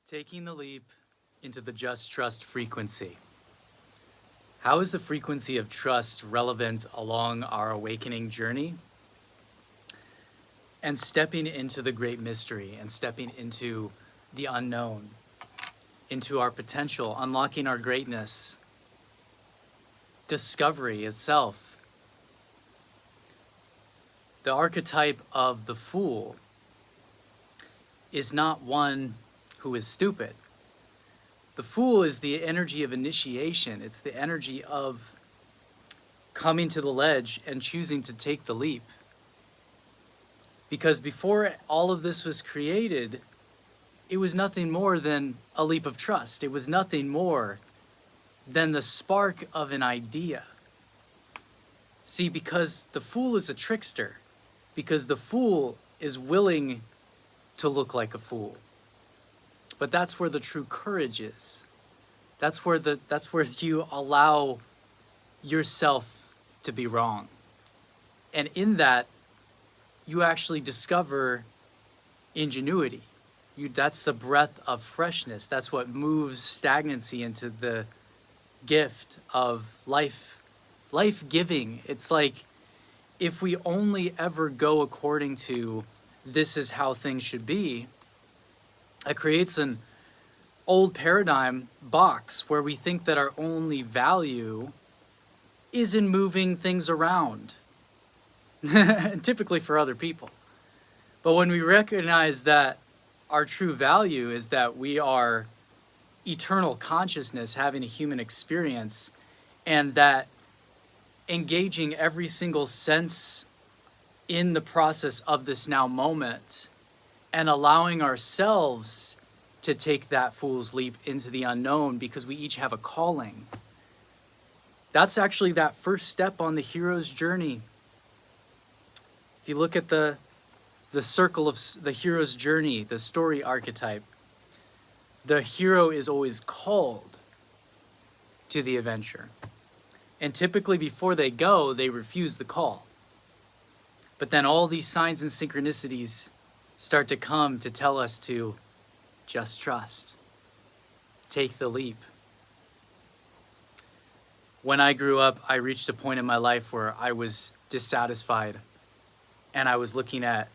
Taking the leap into the just trust frequency. How is the frequency of trust relevant along our awakening journey? And stepping into the great mystery and stepping into the unknown, into our potential, unlocking our greatness, discovery itself. The archetype of the fool is not one who is stupid. The fool is the energy of initiation. It's the energy of coming to the ledge and choosing to take the leap. Because before all of this was created, it was nothing more than a leap of trust. It was nothing more than the spark of an idea. See, because the fool is a trickster, because the fool is willing to look like a fool. But that's where the true courage is. That's where you allow yourself to be wrong. And in that, you actually discover ingenuity. That's the breath of freshness. That's what moves stagnancy into the gift of life giving. It's like, if we only ever go according to this is how things should be, it creates an old paradigm box where we think that our only value is in moving things around, typically for other people. But when we recognize that our true value is that we are eternal consciousness having a human experience, and that engaging every single sense in the process of this now moment and allowing ourselves to take that fool's leap into the unknown, because we each have a calling. That's actually that first step on the hero's journey. If you look at the circle of the hero's journey, the story archetype, the hero is always called to the adventure. And typically before they go, they refuse the call. But then all these signs and synchronicities start to come to tell us to just trust. Take the leap. When I grew up, I reached a point in my life where I was dissatisfied, and I was looking at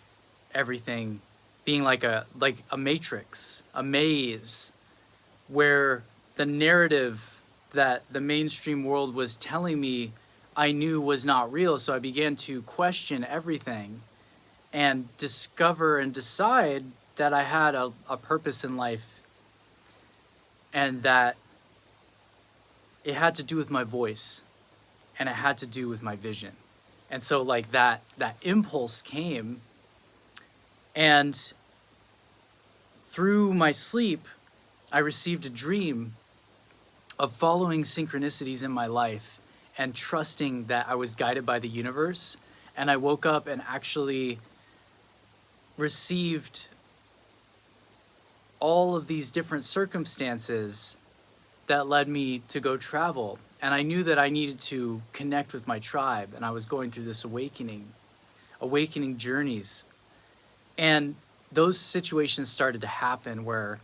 everything being like a matrix, a maze, where the narrative that the mainstream world was telling me I knew was not real. So I began to question everything and discover and decide that I had a purpose in life, and that it had to do with my voice, and it had to do with my vision. And so like that impulse came, and through my sleep, I received a dream of following synchronicities in my life and trusting that I was guided by the universe. And I woke up and actually received all of these different circumstances that led me to go travel. And I knew that I needed to connect with my tribe, and I was going through this awakening journeys. And those situations started to happen where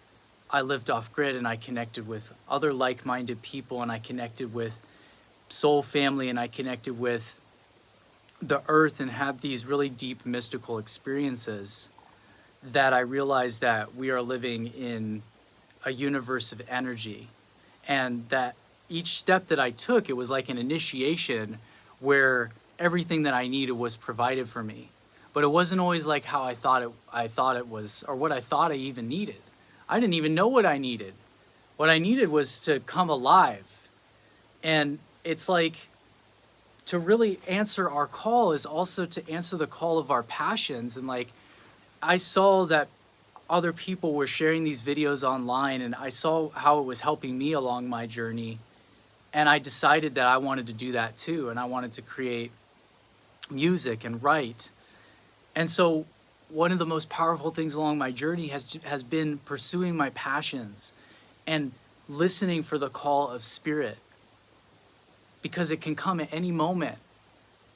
I lived off grid, and I connected with other like-minded people, and I connected with soul family, and I connected with the earth, and had these really deep mystical experiences that I realized that we are living in a universe of energy, and that each step that I took, it was like an initiation where everything that I needed was provided for me. But it wasn't always like how I thought it was, or what I thought I even needed. I didn't even know what I needed. What I needed was to come alive. And it's like, to really answer our call is also to answer the call of our passions. And like, I saw that other people were sharing these videos online, and I saw how it was helping me along my journey. And I decided that I wanted to do that too. And I wanted to create music and write. And so one of the most powerful things along my journey has been pursuing my passions and listening for the call of spirit, because it can come at any moment.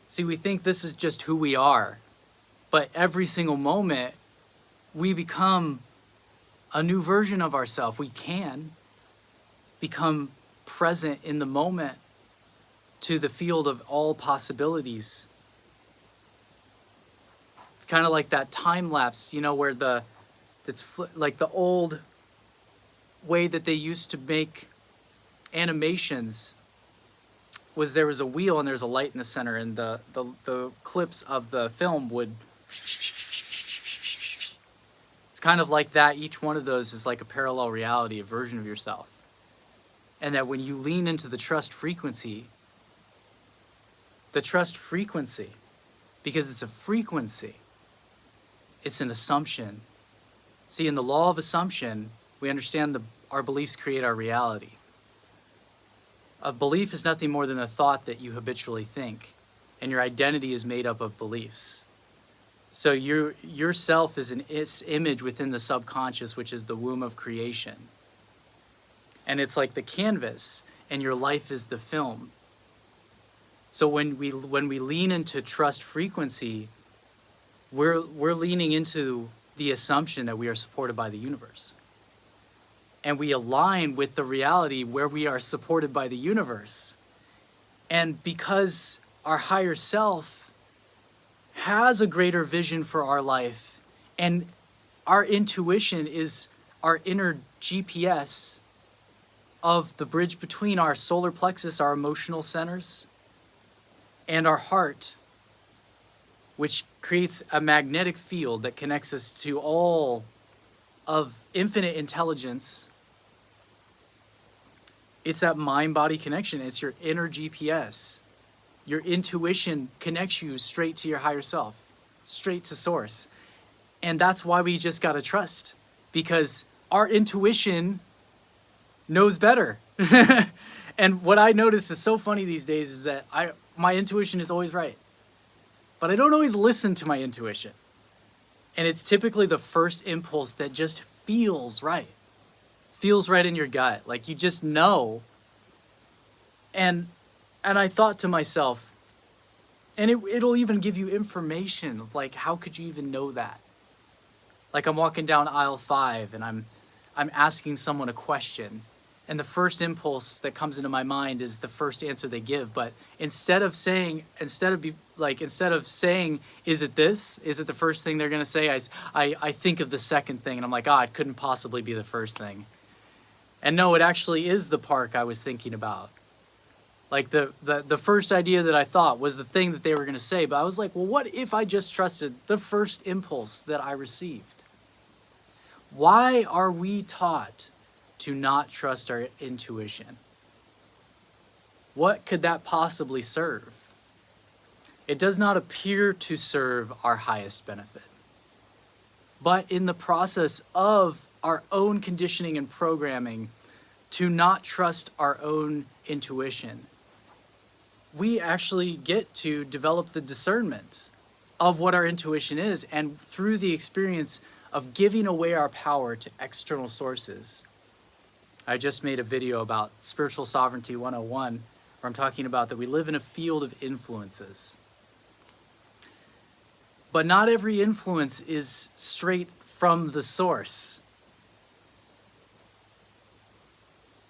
See, we think this is just who we are, but every single moment we become a new version of ourselves. We can become present in the moment to the field of all possibilities. It's kind of like that time lapse, where like the old way that they used to make animations was there was a wheel and there's a light in the center, and the clips of the film would, it's kind of like that. Each one of those is like a parallel reality, a version of yourself. And that when you lean into the trust frequency, because it's a frequency, it's an assumption. See, in the law of assumption, we understand our beliefs create our reality. A belief is nothing more than a thought that you habitually think, and your identity is made up of beliefs. So yourself is an image within the subconscious, which is the womb of creation. And it's like the canvas, and your life is the film. So when we lean into trust frequency, we're leaning into the assumption that we are supported by the universe. And we align with the reality where we are supported by the universe. And because our higher self has a greater vision for our life, and our intuition is our inner GPS of the bridge between our solar plexus, our emotional centers, and our heart, which creates a magnetic field that connects us to all of infinite intelligence. It's that mind-body connection. It's your inner GPS. Your intuition connects you straight to your higher self, straight to source. And that's why we just gotta trust, because our intuition knows better. And what I notice is so funny these days is that my intuition is always right, but I don't always listen to my intuition. And it's typically the first impulse that just feels right in your gut, like you just know. And I thought to myself, and it'll even give you information of like, how could you even know that? Like I'm walking down aisle 5 and I'm asking someone a question, and the first impulse that comes into my mind is the first answer they give. But instead of saying, is it this? Is it the first thing they're gonna say? I think of the second thing, and I'm like, it couldn't possibly be the first thing. And no, it actually is the park I was thinking about. Like the first idea that I thought was the thing that they were gonna say, but I was like, well, what if I just trusted the first impulse that I received? Why are we taught to not trust our intuition? What could that possibly serve? It does not appear to serve our highest benefit. But in the process of our own conditioning and programming to not trust our own intuition, we actually get to develop the discernment of what our intuition is, and through the experience of giving away our power to external sources. I just made a video about Spiritual Sovereignty 101, where I'm talking about that we live in a field of influences. But not every influence is straight from the source.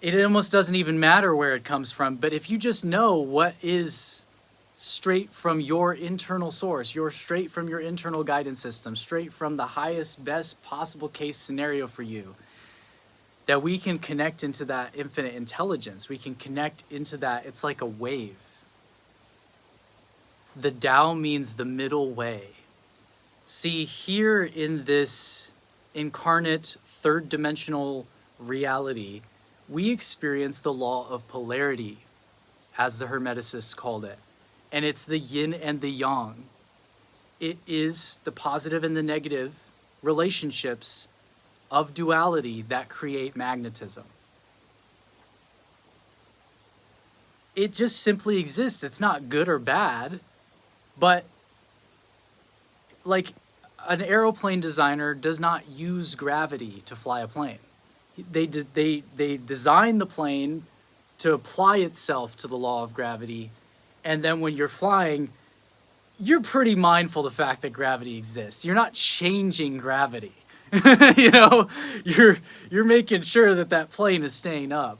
It almost doesn't even matter where it comes from, but if you just know what is straight from your internal source, straight from your internal guidance system, straight from the highest, best possible case scenario for you, that we can connect into that infinite intelligence. We can connect into that. It's like a wave. The Tao means the middle way. See, here in this incarnate third dimensional reality, we experience the law of polarity, as the Hermeticists called it. And it's the yin and the yang. It is the positive and the negative relationships of duality that create magnetism. It just simply exists. It's not good or bad, but like an airplane designer does not use gravity to fly a plane. They design the plane to apply itself to the law of gravity, and then when you're flying, you're pretty mindful of the fact that gravity exists. You're not changing gravity. You know, you're making sure that that plane is staying up.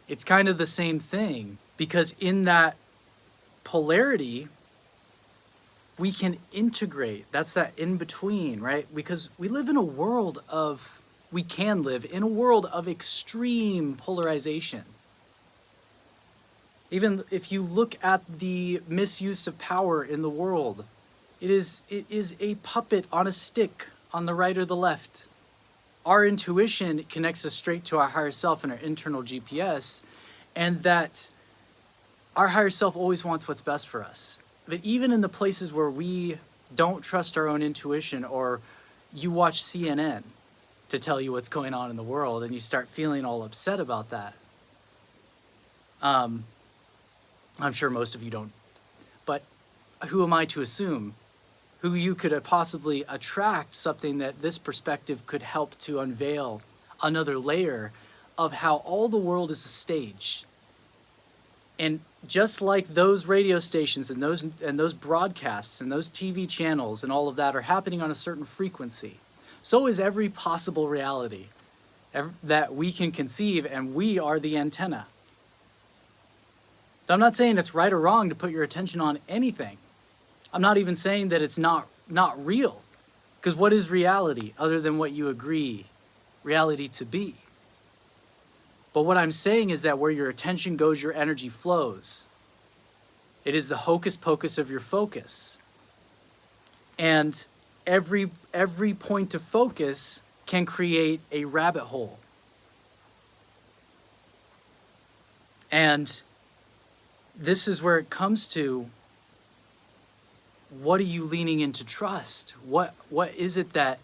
It's kind of the same thing, because in that polarity, we can integrate. That's that in between, right? Because we live in a world of, we can live in a world of extreme polarization. Even if you look at the misuse of power in the world, it is a puppet on a stick on the right or the left. Our intuition connects us straight to our higher self and our internal GPS, and that our higher self always wants what's best for us. But even in the places where we don't trust our own intuition, or you watch CNN to tell you what's going on in the world and you start feeling all upset about that. I'm sure most of you don't, but who am I to assume who you could possibly attract something that this perspective could help to unveil another layer of how all the world is a stage. And just like those radio stations and those broadcasts and those TV channels and all of that are happening on a certain frequency, so is every possible reality that we can conceive, and we are the antenna. So I'm not saying it's right or wrong to put your attention on anything. I'm not even saying that it's not real, because what is reality other than what you agree reality to be? But what I'm saying is that where your attention goes, your energy flows. It is the hocus pocus of your focus. And every point of focus can create a rabbit hole. And this is where it comes to, what are you leaning into trust? What is it that,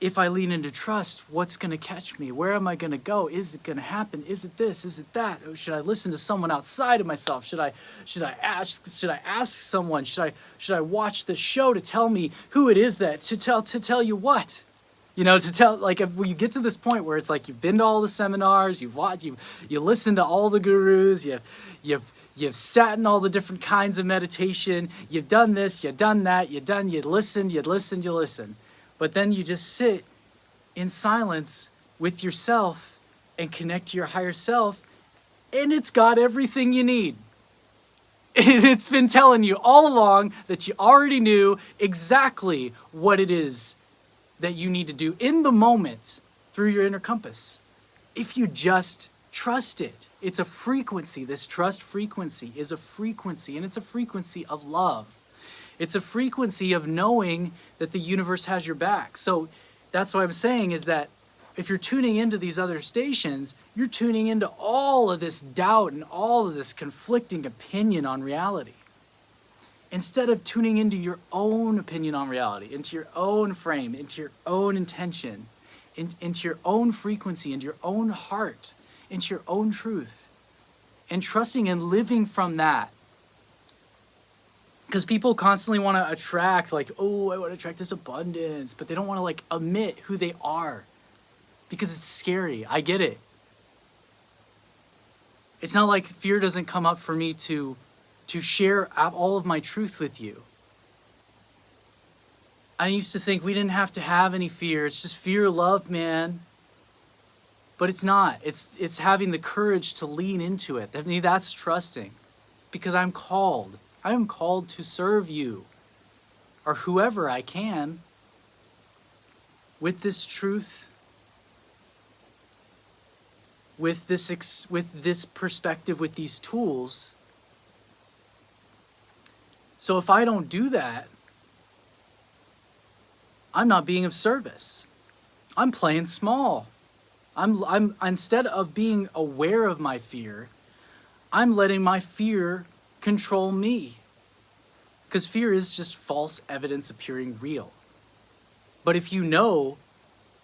if I lean into trust, what's going to catch me? Where am I going to go? Is it going to happen? Is it this? Is it that? Or should I listen to someone outside of myself? Should I ask someone? Should I watch the show to tell me who it is that to tell you what? You know, to tell, like, if you get to this point where it's like you've been to all the seminars, you've watched, you listened to all the gurus, you've sat in all the different kinds of meditation, you've done this, you've done that, you listened. But then you just sit in silence with yourself and connect to your higher self, and it's got everything you need. It's been telling you all along that you already knew exactly what it is that you need to do in the moment through your inner compass. If you just trust it. It's a frequency. This trust frequency is a frequency, and it's a frequency of love. It's a frequency of knowing that the universe has your back. So that's what I'm saying, is that if you're tuning into these other stations, you're tuning into all of this doubt and all of this conflicting opinion on reality. Instead of tuning into your own opinion on reality, into your own frame, into your own intention, into your own frequency, into your own heart, into your own truth, and trusting and living from that. Because people constantly want to attract, like, oh, I want to attract this abundance, but they don't want to, like, admit who they are, because it's scary. I get it. It's not like fear doesn't come up for me to share all of my truth with you. I used to think we didn't have to have any fear. It's just fear, love, man. But it's not. It's having the courage to lean into it. I mean, that's trusting, because I'm called. I am called to serve you, or whoever I can, with this truth, with this perspective, with these tools. So if I don't do that, I'm not being of service. I'm playing small. I'm instead of being aware of my fear, I'm letting my fear control me. Because fear is just false evidence appearing real. But if you know,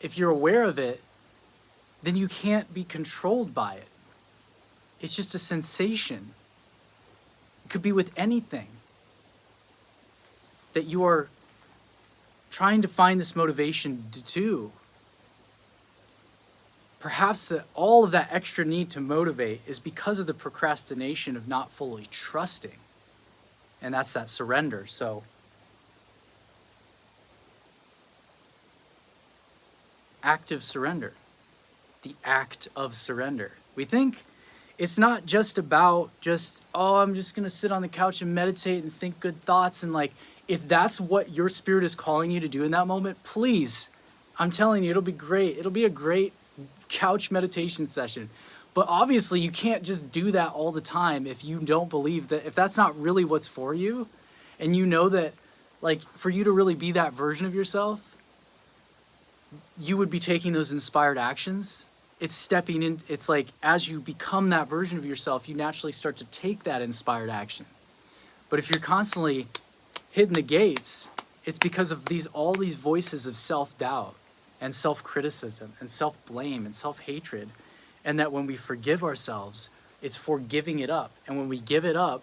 if you're aware of it, then you can't be controlled by it. It's just a sensation. It could be with anything that you are trying to find this motivation to do. Perhaps that all of that extra need to motivate is because of the procrastination of not fully trusting. And that's that surrender. So active surrender, the act of surrender. We think it's not just about oh, I'm just going to sit on the couch and meditate and think good thoughts. And like, if that's what your spirit is calling you to do in that moment, please, I'm telling you, it'll be great. It'll be a great couch meditation session. But obviously you can't just do that all the time if you don't believe that, if that's not really what's for you, and you know that, like, for you to really be that version of yourself, you would be taking those inspired actions. It's stepping in, it's like, as you become that version of yourself, you naturally start to take that inspired action. But if you're constantly hitting the gates, it's because of all these voices of self-doubt and self-criticism and self-blame and self-hatred. And that when we forgive ourselves, it's for giving it up. And when we give it up,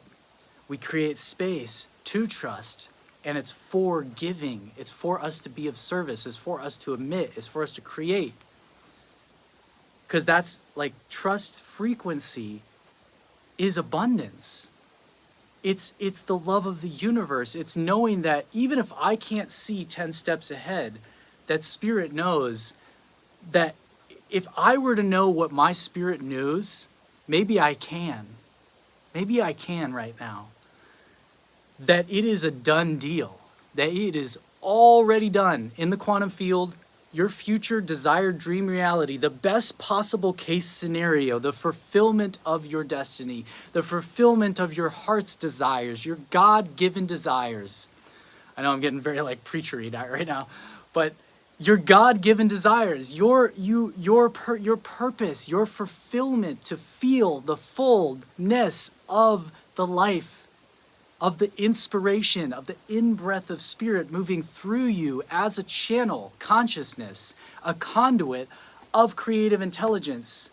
we create space to trust. And it's for giving. It's for us to be of service. It's for us to emit. It's for us to create. Because that's like, trust frequency is abundance. It's the love of the universe. It's knowing that even if I can't see 10 steps ahead, that spirit knows that if I were to know what my spirit knows, maybe I can. Maybe I can right now. That it is a done deal. That it is already done in the quantum field. Your future desired dream reality, the best possible case scenario, the fulfillment of your destiny, the fulfillment of your heart's desires, your God-given desires. I know I'm getting very like preachery right now, but your God-given desires, your purpose, your fulfillment to feel the fullness of the life, of the inspiration, of the in-breath of spirit moving through you as a channel, consciousness, a conduit of creative intelligence.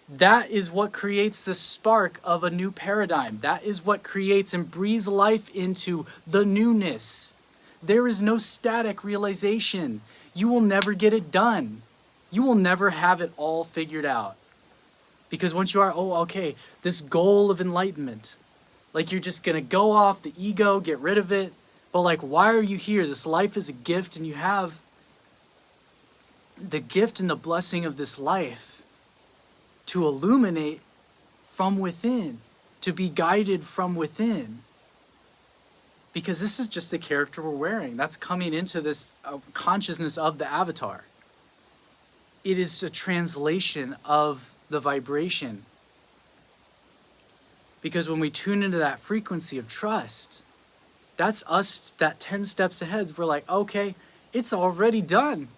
That is what creates the spark of a new paradigm. That is what creates and breathes life into the newness. There is no static realization. You will never get it done. You will never have it all figured out. Because once you are, oh, okay, this goal of enlightenment, like you're just going to go off the ego, get rid of it. But like, why are you here? This life is a gift, and you have the gift and the blessing of this life to illuminate from within, to be guided from within. Because this is just the character we're wearing. That's coming into this consciousness of the avatar. It is a translation of the vibration. Because when we tune into that frequency of trust, that's us, that 10 steps ahead. We're like, okay, it's already done.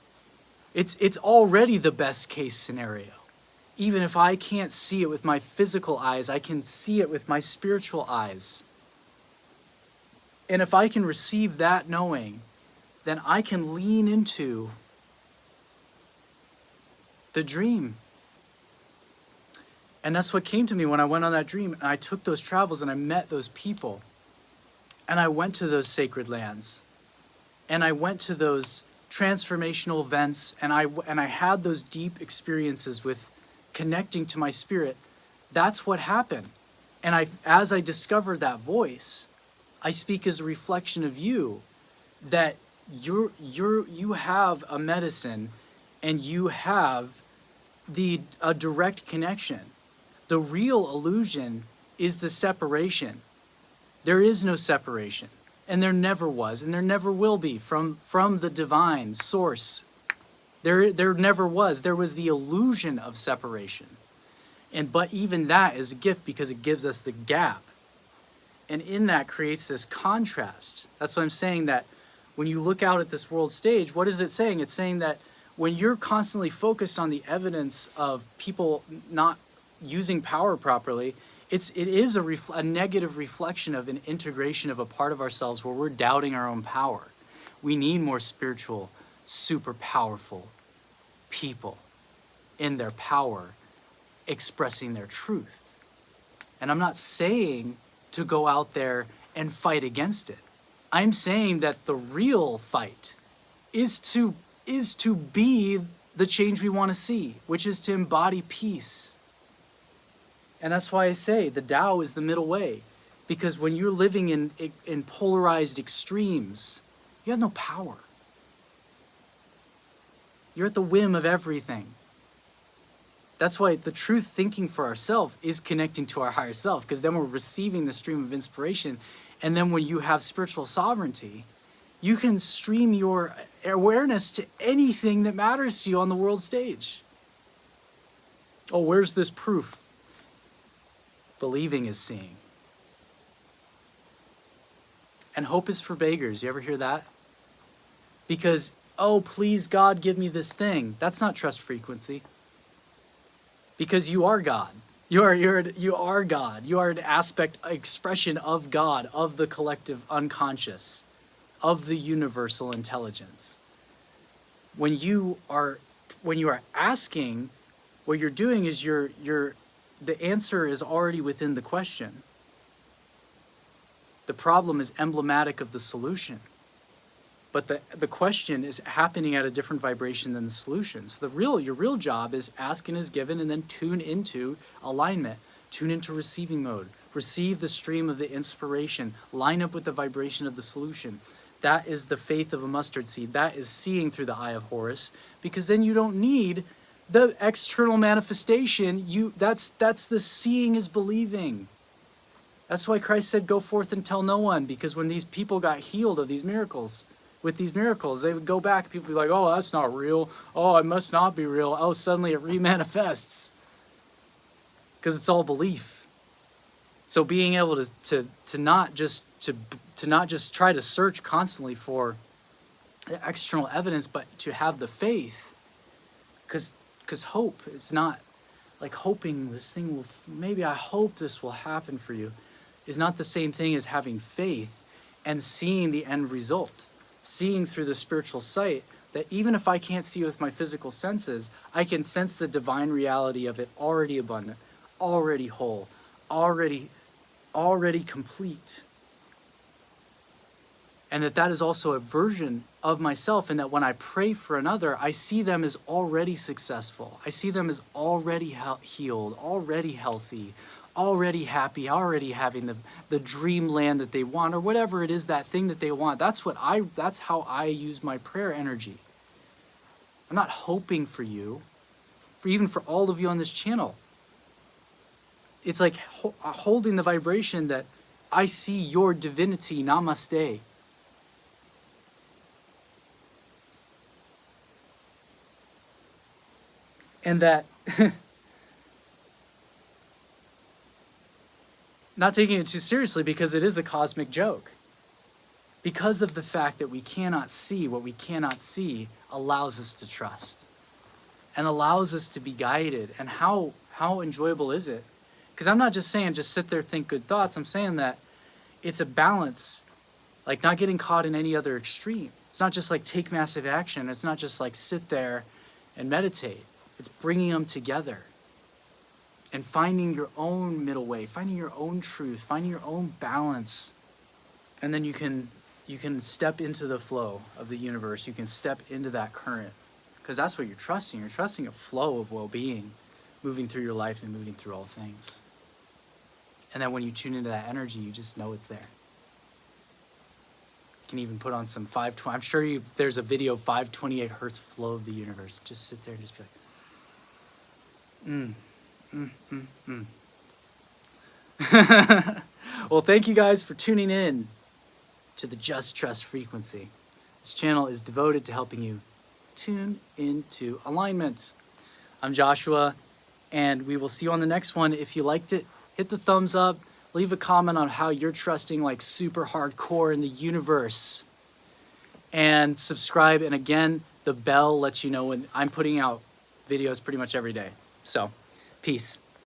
It's already the best case scenario. Even if I can't see it with my physical eyes, I can see it with my spiritual eyes. And if I can receive that knowing, then I can lean into the dream. And that's what came to me when I went on that dream. And I took those travels and I met those people. And I went to those sacred lands. And I went to those transformational events. And I had those deep experiences with connecting to my spirit. That's what happened. And as I discovered that voice, I speak as a reflection of you, that you have a medicine, and you have a direct connection. The real illusion is the separation. There is no separation, and there never was, and there never will be from the divine source. There never was. There was the illusion of separation. But even that is a gift, because it gives us the gap. And in that creates this contrast. That's what I'm saying, that when you look out at this world stage, what is it saying? It's saying that when you're constantly focused on the evidence of people not using power properly, it is a negative reflection of an integration of a part of ourselves where we're doubting our own power. We need more spiritual, super powerful people in their power, expressing their truth. And I'm not saying to go out there and fight against it. I'm saying that the real fight is to be the change we want to see, which is to embody peace. And that's why I say the Tao is the middle way, because when you're living in polarized extremes, you have no power. You're at the whim of everything. That's why the truth thinking for ourselves is connecting to our higher self, because then we're receiving the stream of inspiration. And then when you have spiritual sovereignty, you can stream your awareness to anything that matters to you on the world stage. Oh, where's this proof? Believing is seeing. And hope is for beggars. You ever hear that? Because, oh, please God, give me this thing. That's not trust frequency. Because you are God. You are God. You are an expression of God, of the collective unconscious, of the universal intelligence. When you are asking, what you're doing is the answer is already within the question. The problem is emblematic of the solution. But the question is happening at a different vibration than the solution. So your real job is ask and is given, and then tune into alignment, tune into receiving mode, receive the stream of the inspiration, line up with the vibration of the solution. That is the faith of a mustard seed. That is seeing through the eye of Horus, because then you don't need the external manifestation. That's the seeing is believing. That's why Christ said, go forth and tell no one, because when these people got healed of these miracles, with these miracles, they would go back, people would be like, oh, that's not real. Oh, it must not be real. Oh, suddenly it remanifests. Because it's all belief. So being able to not just try to search constantly for the external evidence, but to have the faith. Because hope is not like hoping this thing will, maybe I hope this will happen for you, is not the same thing as having faith and seeing the end result. Seeing through the spiritual sight that even if I can't see with my physical senses, I can sense the divine reality of it already abundant, already whole, already complete. And that is also a version of myself, and that when I pray for another, I see them as already successful. I see them as already healed, already healthy, already happy, already having the dreamland that they want, or whatever it is, that thing that they want. That's how I use my prayer energy. I'm not hoping for you, even for all of you on this channel. It's like holding the vibration that I see your divinity, namaste. And that not taking it too seriously, because it is a cosmic joke. Because of the fact that we cannot see, what we cannot see allows us to trust and allows us to be guided. And how enjoyable is it? Because I'm not just saying just sit there, think good thoughts. I'm saying that it's a balance, like not getting caught in any other extreme. It's not just like take massive action. It's not just like sit there and meditate. It's bringing them together. And finding your own middle way, finding your own truth, finding your own balance. And then you can step into the flow of the universe. You can step into that current. Because that's what you're trusting. You're trusting a flow of well-being moving through your life and moving through all things. And then when you tune into that energy, you just know it's there. You can even put on some 520. I'm sure there's a video, 528 hertz flow of the universe. Just sit there and just be like, Well, thank you guys for tuning in to the Just Trust frequency. This channel is devoted to helping you tune into alignment. I'm Joshua, and we will see you on the next one. If you liked it, hit the thumbs up, leave a comment on how you're trusting like super hardcore in the universe, and subscribe. And again, the bell lets you know when I'm putting out videos pretty much every day. So, peace.